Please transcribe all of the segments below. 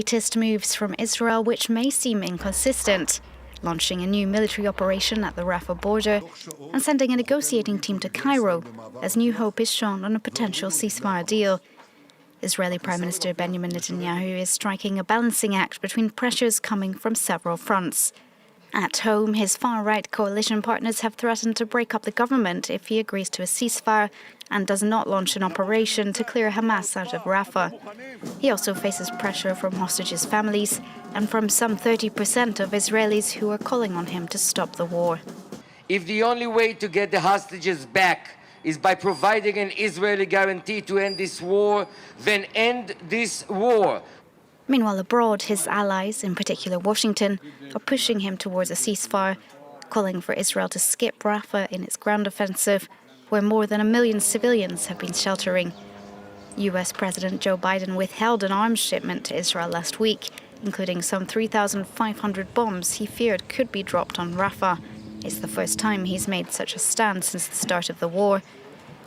latest moves from Israel, which may seem inconsistent, launching a new military operation at the Rafah border and sending a negotiating team to Cairo as new hope is shown on a potential ceasefire deal. Israeli Prime Minister Benjamin Netanyahu is striking a balancing act between pressures coming from several fronts. At home, his far-right coalition partners have threatened to break up the government if he agrees to a ceasefire and does not launch an operation to clear Hamas out of Rafah. He also faces pressure from hostages' families and from some 30% of Israelis who are calling on him to stop the war. If the only way to get the hostages back is by providing an Israeli guarantee to end this war, then end this war. Meanwhile, abroad, his allies, in particular Washington, are pushing him towards a ceasefire, calling for Israel to skip Rafah in its ground offensive, where more than 1 million civilians have been sheltering. US President Joe Biden withheld an arms shipment to Israel last week, including some 3,500 bombs he feared could be dropped on Rafah. It's the first time he's made such a stand since the start of the war,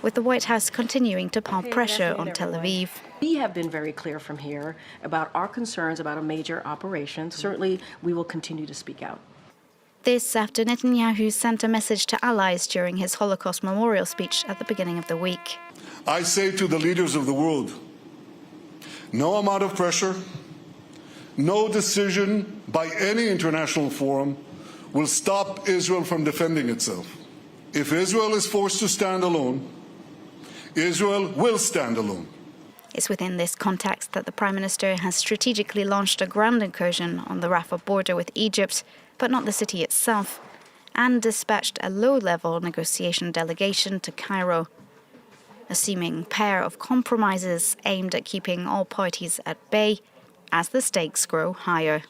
with the White House continuing to pile pressure on Tel Aviv. We have been very clear from here about our concerns about a major operation. Certainly, we will continue to speak out. This after Netanyahu sent a message to allies during his Holocaust memorial speech at the beginning of the week. I say to the leaders of the world, no amount of pressure, no decision by any international forum will stop Israel from defending itself. If Israel is forced to stand alone, Israel will stand alone. It's within this context that the Prime Minister has strategically launched a ground incursion on the Rafah border with Egypt, but not the city itself, and dispatched a low-level negotiation delegation to Cairo. A seeming pair of compromises aimed at keeping all parties at bay as the stakes grow higher.